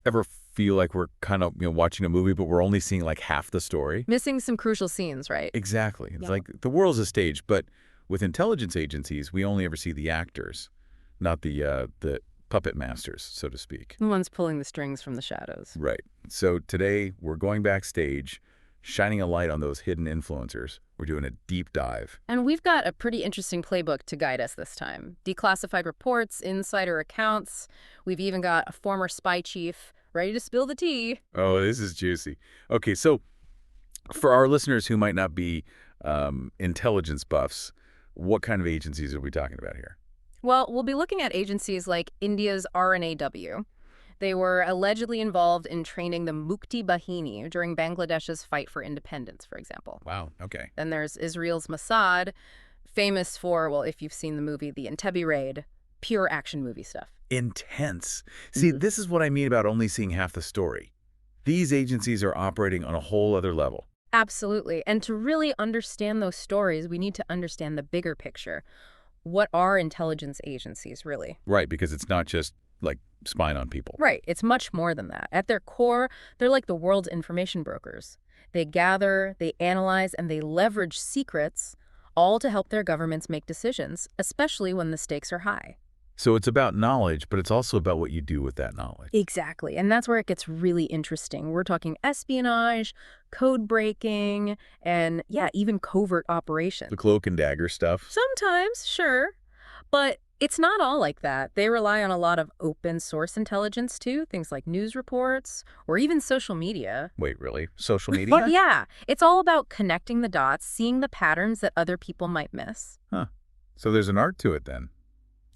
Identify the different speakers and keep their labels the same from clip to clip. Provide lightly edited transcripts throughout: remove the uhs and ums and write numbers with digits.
Speaker 1: Ever feel like we're kind of, watching a movie, but we're only seeing like half the story?
Speaker 2: Missing some crucial scenes, right?
Speaker 1: Exactly. It's
Speaker 2: Yeah.
Speaker 1: like the world's a stage, but with intelligence agencies, we only ever see the actors, not the puppet masters, so to speak.
Speaker 2: The ones pulling the strings from the shadows.
Speaker 1: Right. So today we're going backstage, shining a light on those hidden influencers. We're doing a deep dive.
Speaker 2: And we've got a pretty interesting playbook to guide us this time. Declassified reports, insider accounts. We've even got a former spy chief ready to spill the tea.
Speaker 1: Oh, this is juicy. Okay, so for our listeners who might not be intelligence buffs, what kind of agencies are we talking about here?
Speaker 2: Well, we'll be looking at agencies like India's RNAW. They were allegedly involved in training the Mukti Bahini during Bangladesh's fight for independence, for example.
Speaker 1: Wow, okay.
Speaker 2: Then there's Israel's Mossad, famous for, well, if you've seen the movie The Entebbe Raid, pure action movie stuff.
Speaker 1: Intense. See, this is what I mean about only seeing half the story. These agencies are operating on a whole other level.
Speaker 2: Absolutely. And to really understand those stories, we need to understand the bigger picture. What are intelligence agencies, really?
Speaker 1: Right, because it's not just like spying on people.
Speaker 2: Right. It's much more than that. At their core, they're like the world's information brokers. They gather, they analyze, and they leverage secrets, all to help their governments make decisions, especially when the stakes are high.
Speaker 1: So it's about knowledge, but it's also about what you do with that knowledge.
Speaker 2: Exactly. And that's where it gets really interesting. We're talking espionage, code breaking, and yeah, even covert operations.
Speaker 1: The cloak and dagger stuff.
Speaker 2: Sometimes, sure. But it's not all like that. They rely on a lot of open source intelligence too, things like news reports or even social media.
Speaker 1: Wait, really? Social media?
Speaker 2: But yeah, it's all about connecting the dots, seeing the patterns that other people might miss.
Speaker 1: Huh. So there's an art to it then.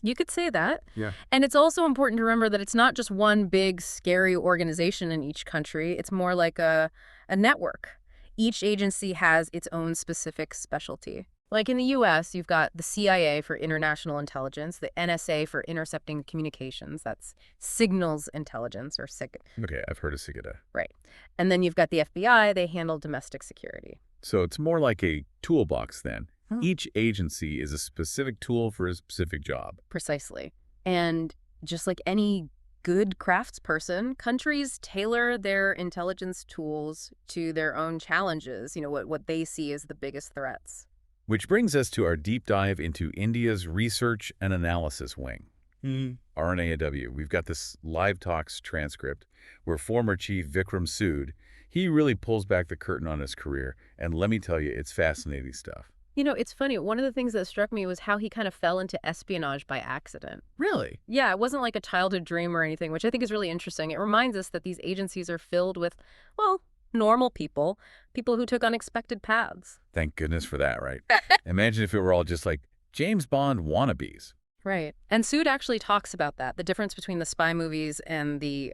Speaker 2: You could say that.
Speaker 1: Yeah.
Speaker 2: And it's also important to remember that it's not just one big, scary organization in each country. It's more like a network. Each agency has its own specific specialty. Like in the U.S., you've got the CIA for international intelligence, the NSA for intercepting communications. That's signals intelligence, or SIG.
Speaker 1: Okay, I've heard of SIGINTA.
Speaker 2: Right. And then you've got the FBI. They handle domestic security.
Speaker 1: So it's more like a toolbox then.
Speaker 2: Hmm.
Speaker 1: Each agency is a specific tool for a specific job.
Speaker 2: Precisely. And just like any good craftsperson, countries tailor their intelligence tools to their own challenges, what they see as the biggest threats.
Speaker 1: Which brings us to our deep dive into India's research and analysis wing. RNAW. We've got this live talks transcript where former Chief Vikram Sood, he really pulls back the curtain on his career. And let me tell you, it's fascinating stuff.
Speaker 2: It's funny. One of the things that struck me was how he kind of fell into espionage by accident.
Speaker 1: Really?
Speaker 2: Yeah, it wasn't like a childhood dream or anything, which I think is really interesting. It reminds us that these agencies are filled with, well, normal people who took unexpected paths.
Speaker 1: Thank goodness for that, right? Imagine if it were all just like James Bond wannabes.
Speaker 2: Right. And Sood actually talks about that, the difference between the spy movies and the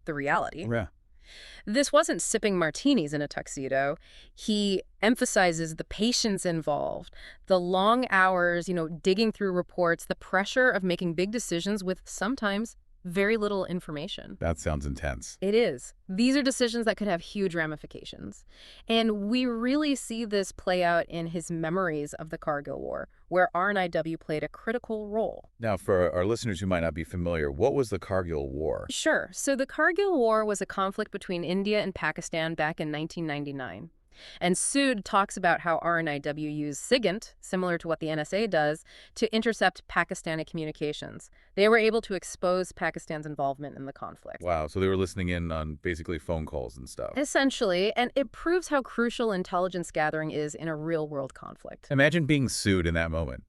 Speaker 2: reality.
Speaker 1: Yeah.
Speaker 2: This wasn't sipping martinis in a tuxedo. He emphasizes the patience involved, the long hours, digging through reports, the pressure of making big decisions with sometimes very little information.
Speaker 1: That sounds intense.
Speaker 2: It is. These are decisions that could have huge ramifications. And we really see this play out in his memories of the Kargil War, where RNIW played a critical role.
Speaker 1: Now, for our listeners who might not be familiar, what was the Kargil War?
Speaker 2: Sure. So the Kargil War was a conflict between India and Pakistan back in 1999. And Sood talks about how RNIW used SIGINT, similar to what the NSA does, to intercept Pakistani communications. They were able to expose Pakistan's involvement in the conflict.
Speaker 1: Wow, so they were listening in on basically phone calls and stuff.
Speaker 2: Essentially, and it proves how crucial intelligence gathering is in a real-world conflict.
Speaker 1: Imagine being Sood in that moment,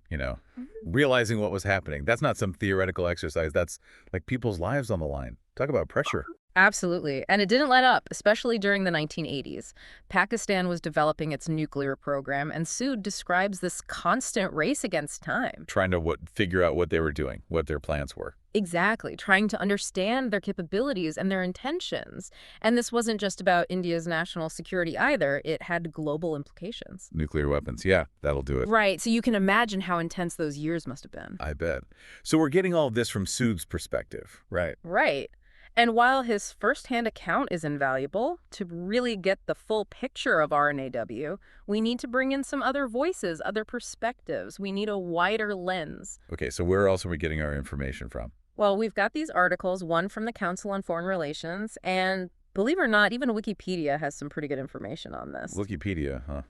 Speaker 1: realizing what was happening. That's not some theoretical exercise. That's like people's lives on the line. Talk about pressure.
Speaker 2: Absolutely. And it didn't let up, especially during the 1980s. Pakistan was developing its nuclear program, and Sood describes this constant race against time.
Speaker 1: Trying to figure out what they were doing, what their plans were.
Speaker 2: Exactly. Trying to understand their capabilities and their intentions. And this wasn't just about India's national security either. It had global implications.
Speaker 1: Nuclear weapons. Yeah, that'll do it.
Speaker 2: Right. So you can imagine how intense those years must have been.
Speaker 1: I bet. So we're getting all of this from Sood's perspective. Right.
Speaker 2: Right. And while his firsthand account is invaluable, to really get the full picture of RNAW, we need to bring in some other voices, other perspectives. We need a wider lens.
Speaker 1: Okay, so where else are we getting our information from?
Speaker 2: Well, we've got these articles, one from the Council on Foreign Relations, and believe it or not, even Wikipedia has some pretty good information on this.
Speaker 1: Wikipedia, huh?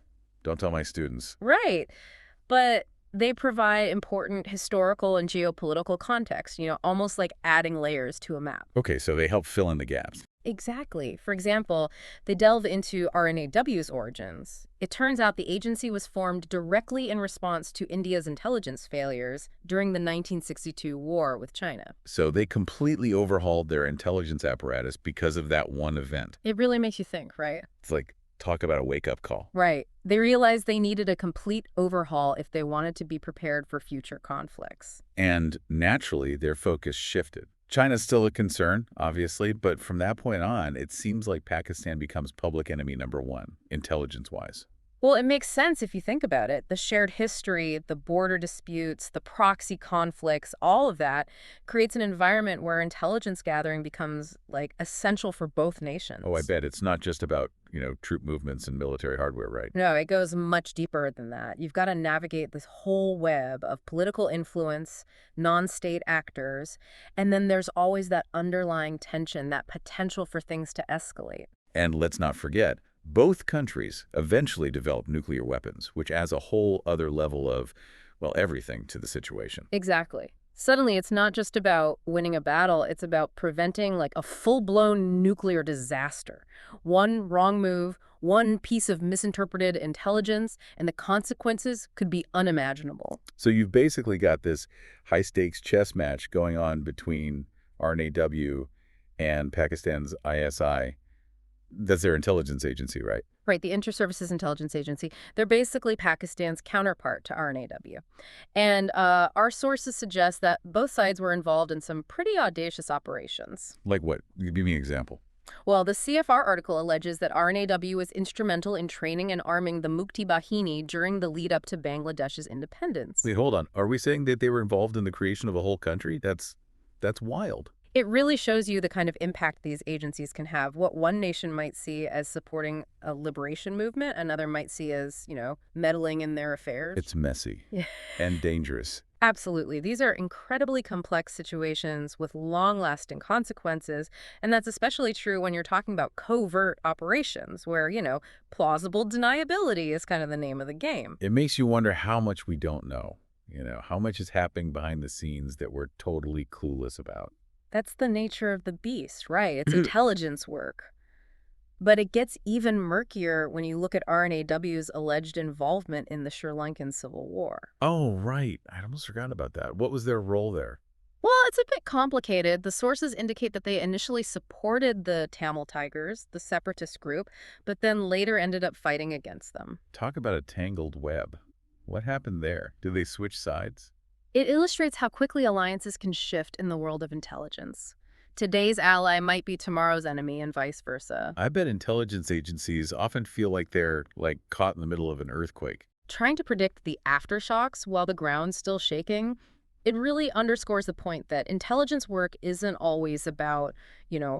Speaker 1: Don't tell my students.
Speaker 2: Right. But they provide important historical and geopolitical context, almost like adding layers to a map.
Speaker 1: Okay, so they help fill in the gaps.
Speaker 2: Exactly. For example, they delve into RNAW's origins. It turns out the agency was formed directly in response to India's intelligence failures during the 1962 war with China.
Speaker 1: So they completely overhauled their intelligence apparatus because of that one event.
Speaker 2: It really makes you think, right?
Speaker 1: It's like, talk about a wake-up call.
Speaker 2: Right. They realized they needed a complete overhaul if they wanted to be prepared for future conflicts.
Speaker 1: And naturally, their focus shifted. China's still a concern, obviously, but from that point on, it seems like Pakistan becomes public enemy number one, intelligence-wise.
Speaker 2: Well, it makes sense if you think about it. The shared history, the border disputes, the proxy conflicts, all of that creates an environment where intelligence gathering becomes, like, essential for both nations.
Speaker 1: Oh, I bet it's not just about, troop movements and military hardware, right?
Speaker 2: No, it goes much deeper than that. You've got to navigate this whole web of political influence, non-state actors, and then there's always that underlying tension, that potential for things to escalate.
Speaker 1: And let's not forget, both countries eventually developed nuclear weapons, which adds a whole other level of, well, everything to the situation.
Speaker 2: Exactly. Suddenly, it's not just about winning a battle, it's about preventing like a full-blown nuclear disaster. One wrong move, one piece of misinterpreted intelligence, and the consequences could be unimaginable.
Speaker 1: So you've basically got this high-stakes chess match going on between RNAW and Pakistan's ISI. That's their intelligence agency, right?
Speaker 2: Right, the Inter-Services Intelligence Agency. They're basically Pakistan's counterpart to RNAW. And our sources suggest that both sides were involved in some pretty audacious operations.
Speaker 1: Like what? Give me an example.
Speaker 2: Well, the CFR article alleges that RNAW was instrumental in training and arming the Mukti Bahini during the lead-up to Bangladesh's independence.
Speaker 1: Wait, hold on. Are we saying that they were involved in the creation of a whole country? That's wild.
Speaker 2: It really shows you the kind of impact these agencies can have. What one nation might see as supporting a liberation movement, another might see as, meddling in their affairs.
Speaker 1: It's messy
Speaker 2: Yeah.
Speaker 1: and dangerous.
Speaker 2: Absolutely. These are incredibly complex situations with long-lasting consequences, and that's especially true when you're talking about covert operations where, plausible deniability is kind of the name of the game.
Speaker 1: It makes you wonder how much we don't know. How much is happening behind the scenes that we're totally clueless about.
Speaker 2: That's the nature of the beast, right? It's intelligence work. But it gets even murkier when you look at RNAW's alleged involvement in the Sri Lankan Civil War.
Speaker 1: Oh, right. I almost forgot about that. What was their role there?
Speaker 2: Well, it's a bit complicated. The sources indicate that they initially supported the Tamil Tigers, the separatist group, but then later ended up fighting against them.
Speaker 1: Talk about a tangled web. What happened there? Did they switch sides?
Speaker 2: It illustrates how quickly alliances can shift in the world of intelligence. Today's ally might be tomorrow's enemy and vice versa.
Speaker 1: I bet intelligence agencies often feel like they're, caught in the middle of an earthquake.
Speaker 2: Trying to predict the aftershocks while the ground's still shaking, it really underscores the point that intelligence work isn't always about,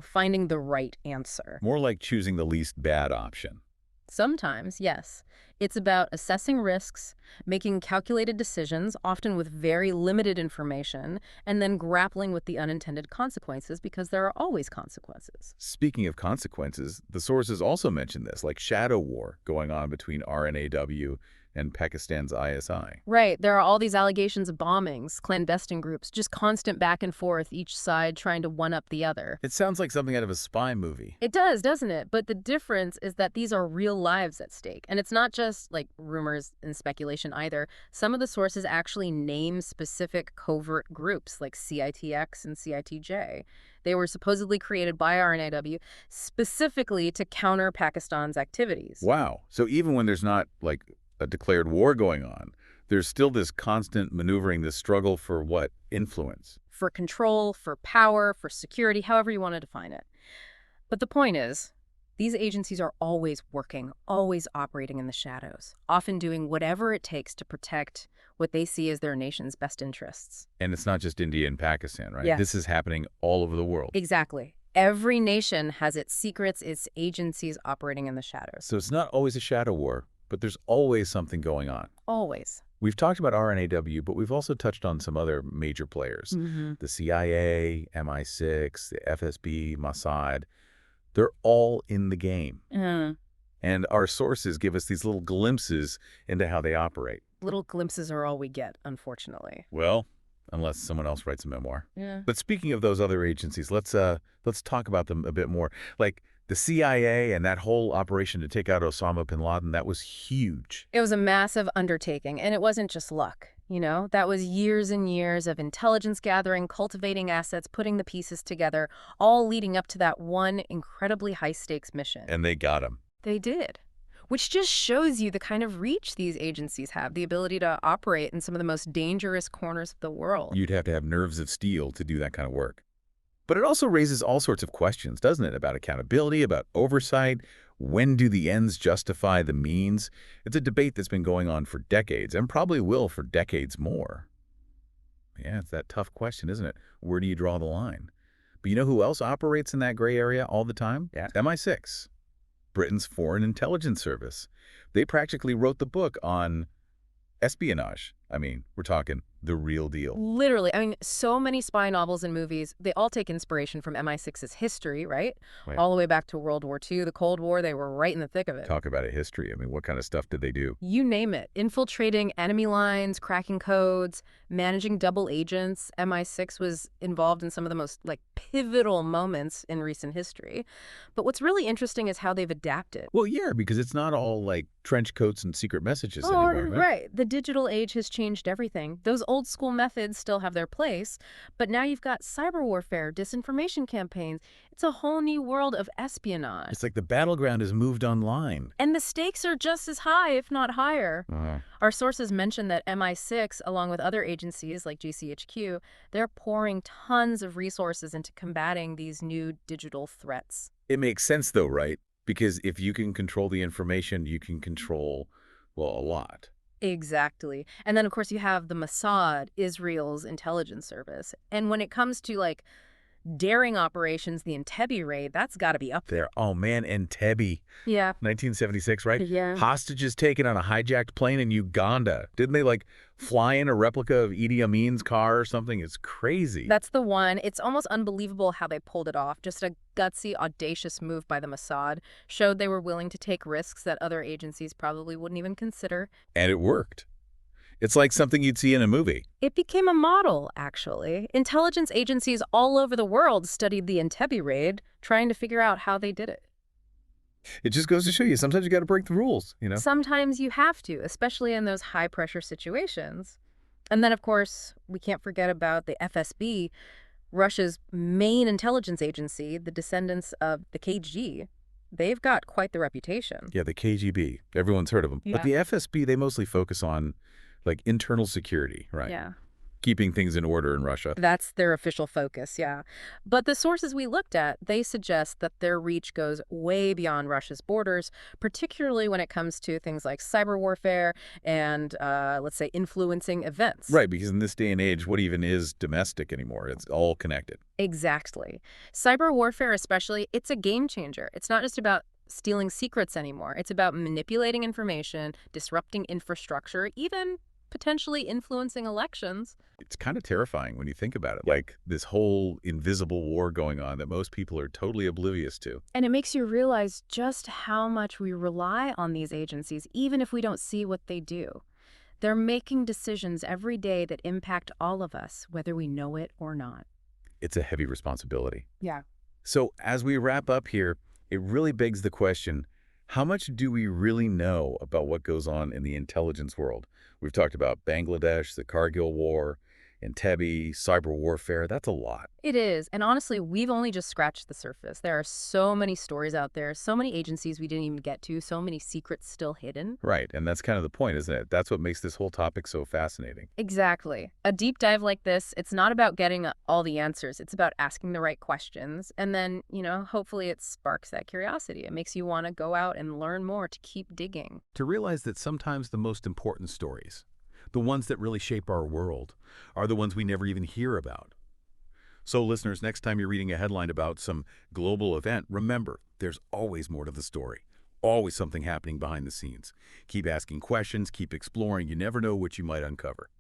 Speaker 2: finding the right answer.
Speaker 1: More like choosing the least bad option.
Speaker 2: Sometimes, yes. It's about assessing risks, making calculated decisions, often with very limited information, and then grappling with the unintended consequences because there are always consequences.
Speaker 1: Speaking of consequences, the sources also mention this, like shadow war going on between RNAW and Pakistan's ISI.
Speaker 2: Right. There are all these allegations of bombings, clandestine groups, just constant back and forth, each side trying to one-up the other.
Speaker 1: It sounds like something out of a spy movie.
Speaker 2: It does, doesn't it? But the difference is that these are real lives at stake. And it's not just, rumors and speculation either. Some of the sources actually name specific covert groups like CITX and CITJ. They were supposedly created by RNAW specifically to counter Pakistan's activities.
Speaker 1: Wow. So even when there's not, a declared war going on, there's still this constant maneuvering, this struggle for what? Influence.
Speaker 2: For control, for power, for security, however you want to define it. But the point is, these agencies are always working, always operating in the shadows, often doing whatever it takes to protect what they see as their nation's best interests.
Speaker 1: And it's not just India and Pakistan, right?
Speaker 2: Yes.
Speaker 1: This is happening all over the world.
Speaker 2: Exactly. Every nation has its secrets, its agencies operating in the shadows.
Speaker 1: So it's not always a shadow war, but there's always something going on.
Speaker 2: Always.
Speaker 1: We've talked about RNAW, but we've also touched on some other major players.
Speaker 2: Mm-hmm.
Speaker 1: The CIA, MI6, the FSB, Mossad. They're all in the game. And our sources give us these little glimpses into how they operate.
Speaker 2: Little glimpses are all we get, unfortunately.
Speaker 1: Well, unless someone else writes a memoir.
Speaker 2: Yeah.
Speaker 1: But speaking of those other agencies, let's talk about them a bit more. Like the CIA and that whole operation to take out Osama bin Laden, that was huge.
Speaker 2: It was a massive undertaking, and it wasn't just luck. That was years and years of intelligence gathering, cultivating assets, putting the pieces together, all leading up to that one incredibly high-stakes mission.
Speaker 1: And they got him.
Speaker 2: They did. Which just shows you the kind of reach these agencies have, the ability to operate in some of the most dangerous corners of the world.
Speaker 1: You'd have to have nerves of steel to do that kind of work. But it also raises all sorts of questions, doesn't it? About accountability, about oversight. When do the ends justify the means? It's a debate that's been going on for decades and probably will for decades more. Yeah, it's that tough question, isn't it? Where do you draw the line? But you know who else operates in that gray area all the time?
Speaker 3: Yeah.
Speaker 1: MI6, Britain's Foreign Intelligence Service. They practically wrote the book on espionage. I mean, we're talking the real deal.
Speaker 2: Literally. So many spy novels and movies, they all take inspiration from MI6's history, right?
Speaker 3: Right.
Speaker 2: All the way back to World War II, the Cold War, they were right in the thick of it.
Speaker 1: Talk about a history. I mean, what kind of stuff did they do?
Speaker 2: You name it. Infiltrating enemy lines, cracking codes, managing double agents. MI6 was involved in some of the most, pivotal moments in recent history. But what's really interesting is how they've adapted.
Speaker 1: Well, yeah, because it's not all like trench coats and secret messages anymore, right?
Speaker 2: Right. The digital age has changed everything. Those old school methods still have their place, but now you've got cyber warfare, disinformation campaigns. It's a whole new world of espionage.
Speaker 1: It's like the battleground has moved online.
Speaker 2: And the stakes are just as high, if not higher.
Speaker 1: Uh-huh.
Speaker 2: Our sources mention that MI6, along with other agencies like GCHQ, they're pouring tons of resources into combating these new digital threats.
Speaker 1: It makes sense, though, right? Because if you can control the information, you can control, well, a lot.
Speaker 2: Exactly. And then, of course, you have the Mossad, Israel's intelligence service. And when it comes to, daring operations, the Entebbe raid, that's got to be up there.
Speaker 1: Oh, man, Entebbe.
Speaker 2: Yeah.
Speaker 1: 1976, right?
Speaker 2: Yeah.
Speaker 1: Hostages taken on a hijacked plane in Uganda. Didn't they, fly in a replica of Idi Amin's car or something? It's crazy.
Speaker 2: That's the one. It's almost unbelievable how they pulled it off. Just a gutsy, audacious move by the Mossad. Showed they were willing to take risks that other agencies probably wouldn't even consider.
Speaker 1: And it worked. It's like something you'd see in a movie.
Speaker 2: It became a model, actually. Intelligence agencies all over the world studied the Entebbe raid, trying to figure out how they did it.
Speaker 1: It just goes to show you, sometimes you got to break the rules,
Speaker 2: Sometimes you have to, especially in those high-pressure situations. And then, of course, we can't forget about the FSB, Russia's main intelligence agency, the descendants of the KGB. They've got quite the reputation.
Speaker 1: Yeah, the KGB. Everyone's heard of them.
Speaker 2: Yeah.
Speaker 1: But the FSB, they mostly focus on, internal security, right?
Speaker 2: Yeah.
Speaker 1: Keeping things in order in Russia.
Speaker 2: That's their official focus, yeah. But the sources we looked at, they suggest that their reach goes way beyond Russia's borders, particularly when it comes to things like cyber warfare and, let's say, influencing events.
Speaker 1: Right, because in this day and age, what even is domestic anymore? It's all connected.
Speaker 2: Exactly. Cyber warfare especially, it's a game changer. It's not just about stealing secrets anymore. It's about manipulating information, disrupting infrastructure, even potentially influencing elections.
Speaker 1: It's kind of terrifying when you think about it. Like this whole invisible war going on that most people are totally oblivious to.
Speaker 2: And it makes you realize just how much we rely on these agencies, even if we don't see what they do. They're making decisions every day that impact all of us, whether we know it or not.
Speaker 1: It's a heavy responsibility.
Speaker 2: Yeah.
Speaker 1: So as we wrap up here, it really begs the question, how much do we really know about what goes on in the intelligence world? We've talked about Bangladesh, the Kargil War, Entebbe, cyber warfare. That's a lot.
Speaker 2: It is. And honestly, we've only just scratched the surface. There are so many stories out there, so many agencies we didn't even get to, so many secrets still hidden.
Speaker 1: Right. And that's kind of the point, isn't it? That's what makes this whole topic so fascinating.
Speaker 2: Exactly. A deep dive like this, it's not about getting all the answers. It's about asking the right questions. And then, hopefully it sparks that curiosity. It makes you want to go out and learn more, to keep digging.
Speaker 1: To realize that sometimes the most important stories, the ones that really shape our world, are the ones we never even hear about. So listeners, next time you're reading a headline about some global event, remember, there's always more to the story. Always something happening behind the scenes. Keep asking questions, keep exploring. You never know what you might uncover.